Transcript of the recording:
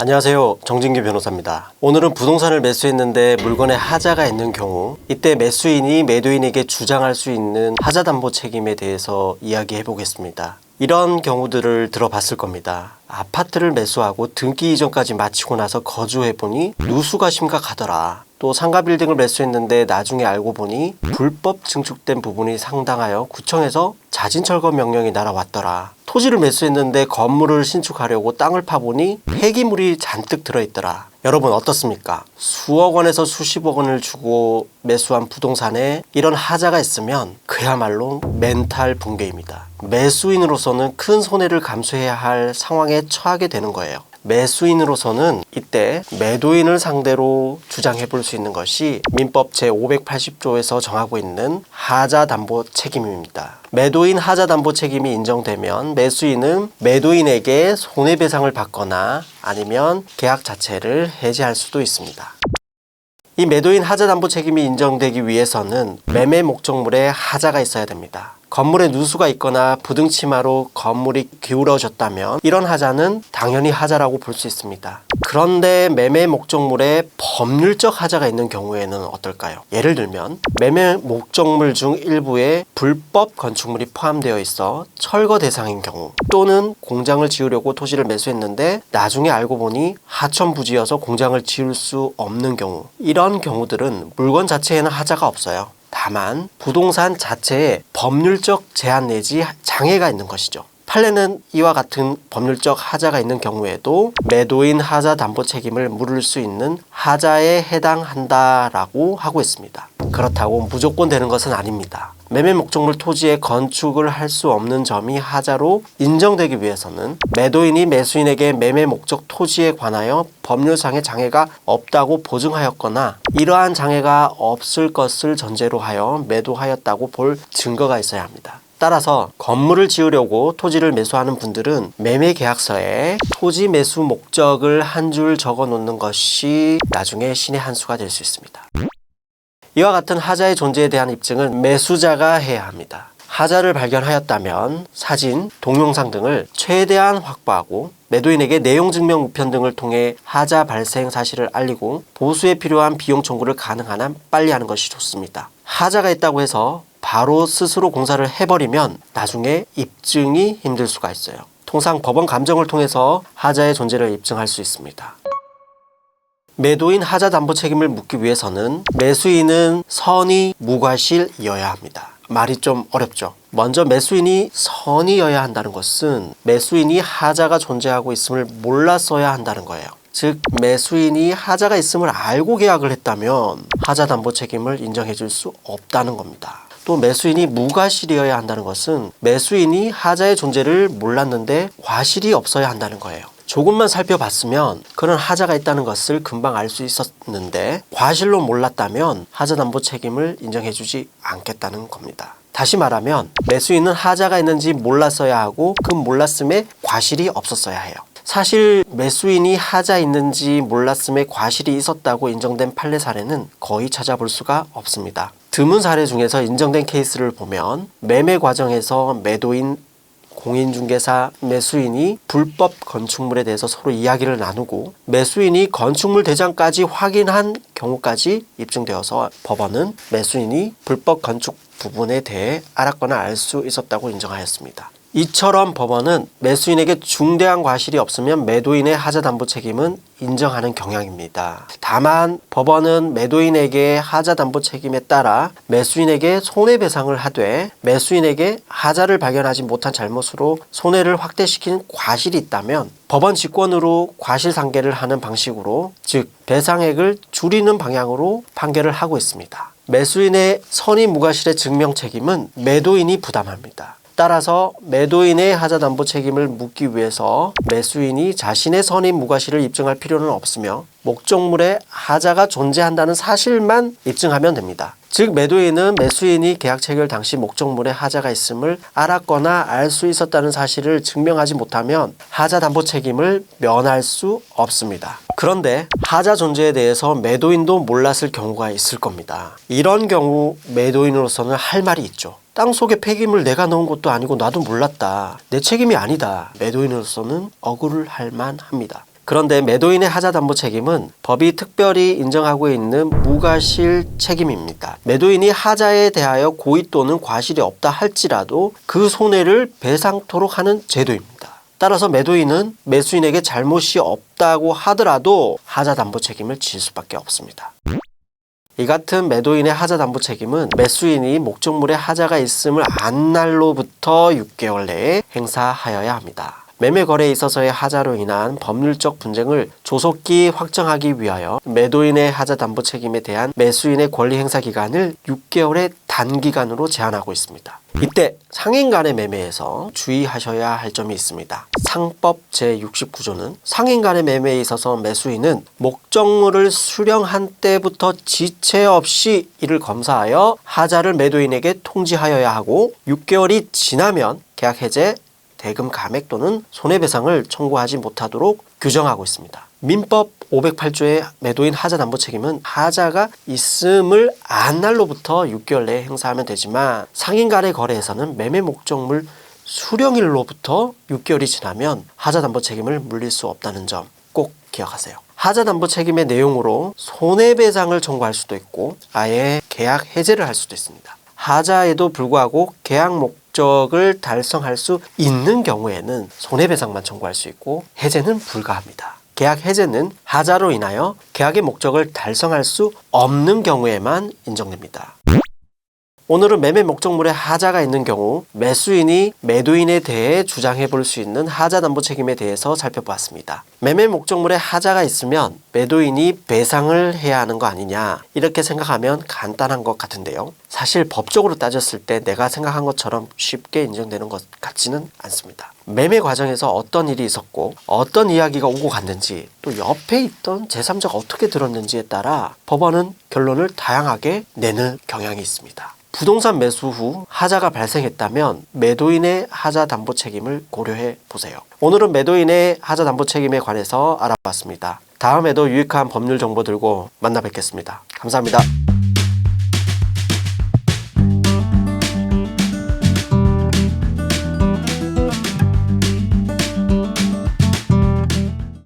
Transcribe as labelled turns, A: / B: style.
A: 안녕하세요, 정진규 변호사입니다. 오늘은 부동산을 매수했는데 물건에 하자가 있는 경우, 이때 매수인이 매도인에게 주장할 수 있는 하자담보 책임에 대해서 이야기해 보겠습니다. 이런 경우들을 들어봤을 겁니다. 아파트를 매수하고 등기 이전까지 마치고 나서 거주해보니 누수가 심각하더라. 또 상가 빌딩을 매수했는데 나중에 알고 보니 불법 증축된 부분이 상당하여 구청에서 자진 철거 명령이 날아왔더라. 토지를 매수했는데 건물을 신축하려고 땅을 파보니 폐기물이 잔뜩 들어있더라. 여러분 어떻습니까? 수억 원에서 수십억 원을 주고 매수한 부동산에 이런 하자가 있으면 그야말로 멘탈 붕괴입니다. 매수인으로서는 큰 손해를 감수해야 할 상황에 처하게 되는 거예요. 매수인으로서는 이때 매도인을 상대로 주장해 볼 수 있는 것이 민법 제580조에서 정하고 있는 하자담보 책임입니다. 매도인 하자담보 책임이 인정되면 매수인은 매도인에게 손해배상을 받거나 아니면 계약 자체를 해지할 수도 있습니다. 이 매도인 하자담보 책임이 인정되기 위해서는 매매 목적물에 하자가 있어야 됩니다. 건물에 누수가 있거나 부등치마로 건물이 기울어졌다면 이런 하자는 당연히 하자라고 볼 수 있습니다. 그런데 매매 목적물에 법률적 하자가 있는 경우에는 어떨까요? 예를 들면 매매 목적물 중 일부에 불법 건축물이 포함되어 있어 철거 대상인 경우, 또는 공장을 지으려고 토지를 매수했는데 나중에 알고 보니 하천 부지여서 공장을 지을 수 없는 경우, 이런 경우들은 물건 자체에는 하자가 없어요. 다만 부동산 자체에 법률적 제한 내지 장애가 있는 것이죠. 판례는 이와 같은 법률적 하자가 있는 경우에도 매도인 하자 담보 책임을 물을 수 있는 하자에 해당한다라고 하고 있습니다. 그렇다고 무조건 되는 것은 아닙니다. 매매 목적물 토지에 건축을 할 수 없는 점이 하자로 인정되기 위해서는 매도인이 매수인에게 매매 목적 토지에 관하여 법률상의 장애가 없다고 보증하였거나 이러한 장애가 없을 것을 전제로 하여 매도하였다고 볼 증거가 있어야 합니다. 따라서 건물을 지으려고 토지를 매수하는 분들은 매매 계약서에 토지 매수 목적을 한 줄 적어 놓는 것이 나중에 신의 한 수가 될 수 있습니다. 이와 같은 하자의 존재에 대한 입증은 매수자가 해야 합니다. 하자를 발견하였다면 사진, 동영상 등을 최대한 확보하고 매도인에게 내용 증명 우편 등을 통해 하자 발생 사실을 알리고 보수에 필요한 비용 청구를 가능한 한 빨리 하는 것이 좋습니다. 하자가 있다고 해서 바로 스스로 공사를 해버리면 나중에 입증이 힘들 수가 있어요. 통상 법원 감정을 통해서 하자의 존재를 입증할 수 있습니다. 매도인 하자 담보 책임을 묻기 위해서는 매수인은 선의 무과실이어야 합니다. 말이 좀 어렵죠. 먼저 매수인이 선의여야 한다는 것은 매수인이 하자가 존재하고 있음을 몰랐어야 한다는 거예요. 즉 매수인이 하자가 있음을 알고 계약을 했다면 하자 담보 책임을 인정해 줄 수 없다는 겁니다. 또 매수인이 무과실이어야 한다는 것은 매수인이 하자의 존재를 몰랐는데 과실이 없어야 한다는 거예요. 조금만 살펴봤으면 그런 하자가 있다는 것을 금방 알 수 있었는데 과실로 몰랐다면 하자 담보 책임을 인정해 주지 않겠다는 겁니다. 다시 말하면 매수인은 하자가 있는지 몰랐어야 하고 그 몰랐음에 과실이 없었어야 해요. 사실 매수인이 하자 있는지 몰랐음에 과실이 있었다고 인정된 판례 사례는 거의 찾아볼 수가 없습니다. 드문 사례 중에서 인정된 케이스를 보면 매매 과정에서 매도인, 공인중개사, 매수인이 불법 건축물에 대해서 서로 이야기를 나누고 매수인이 건축물 대장까지 확인한 경우까지 입증되어서 법원은 매수인이 불법 건축 부분에 대해 알았거나 알 수 있었다고 인정하였습니다. 이처럼 법원은 매수인에게 중대한 과실이 없으면 매도인의 하자 담보 책임은 인정하는 경향입니다. 다만 법원은 매도인에게 하자 담보 책임에 따라 매수인에게 손해배상을 하되 매수인에게 하자를 발견하지 못한 잘못으로 손해를 확대시킨 과실이 있다면 법원 직권으로 과실상계를 하는 방식으로, 즉 배상액을 줄이는 방향으로 판결을 하고 있습니다. 매수인의 선의 무과실의 증명 책임은 매도인이 부담합니다. 따라서 매도인의 하자 담보 책임을 묻기 위해서 매수인이 자신의 선의 무과실을 입증할 필요는 없으며 목적물에 하자가 존재한다는 사실만 입증하면 됩니다. 즉 매도인은 매수인이 계약 체결 당시 목적물에 하자가 있음을 알았거나 알 수 있었다는 사실을 증명하지 못하면 하자 담보 책임을 면할 수 없습니다. 그런데 하자 존재에 대해서 매도인도 몰랐을 경우가 있을 겁니다. 이런 경우 매도인으로서는 할 말이 있죠. 땅속에 폐기물 내가 넣은 것도 아니고 나도 몰랐다. 내 책임이 아니다. 매도인으로서는 억울할 만합니다. 그런데 매도인의 하자 담보 책임은 법이 특별히 인정하고 있는 무과실 책임입니다. 매도인이 하자에 대하여 고의 또는 과실이 없다 할지라도 그 손해를 배상토록 하는 제도입니다. 따라서 매도인은 매수인에게 잘못이 없다고 하더라도 하자 담보 책임을 질 수밖에 없습니다. 이 같은 매도인의 하자 담보 책임은 매수인이 목적물에 하자가 있음을 안 날로부터 6개월 내에 행사하여야 합니다. 매매 거래에 있어서의 하자로 인한 법률적 분쟁을 조속히 확정하기 위하여 매도인의 하자 담보 책임에 대한 매수인의 권리 행사 기간을 6개월의 단기간으로 제한하고 있습니다. 이때 상인 간의 매매에서 주의하셔야 할 점이 있습니다. 상법 제69조는 상인 간의 매매에 있어서 매수인은 목적물을 수령한 때부터 지체 없이 이를 검사하여 하자를 매도인에게 통지하여야 하고 6개월이 지나면 계약 해제, 대금 감액 또는 손해배상을 청구하지 못하도록 규정하고 있습니다. 민법 508조의 매도인 하자 담보 책임은 하자가 있음을 안 날로부터 6개월 내에 행사하면 되지만 상인 간의 거래에서는 매매 목적물 수령일로부터 6개월이 지나면 하자 담보 책임을 물릴 수 없다는 점 꼭 기억하세요. 하자 담보 책임의 내용으로 손해배상을 청구할 수도 있고 아예 계약 해제를 할 수도 있습니다. 하자에도 불구하고 계약 목적을 달성할 수 있는 경우에는 손해배상만 청구할 수 있고 해제는 불가합니다. 계약 해제는 하자로 인하여 계약의 목적을 달성할 수 없는 경우에만 인정됩니다. 오늘은 매매 목적물에 하자가 있는 경우 매수인이 매도인에 대해 주장해 볼 수 있는 하자 담보 책임에 대해서 살펴보았습니다. 매매 목적물에 하자가 있으면 매도인이 배상을 해야 하는 거 아니냐 이렇게 생각하면 간단한 것 같은데요. 사실 법적으로 따졌을 때 내가 생각한 것처럼 쉽게 인정되는 것 같지는 않습니다. 매매 과정에서 어떤 일이 있었고 어떤 이야기가 오고 갔는지 또 옆에 있던 제3자가 어떻게 들었는지에 따라 법원은 결론을 다양하게 내는 경향이 있습니다. 부동산 매수 후 하자가 발생했다면 매도인의 하자 담보 책임을 고려해 보세요. 오늘은 매도인의 하자 담보 책임에 관해서 알아봤습니다. 다음에도 유익한 법률 정보 들고 만나 뵙겠습니다. 감사합니다.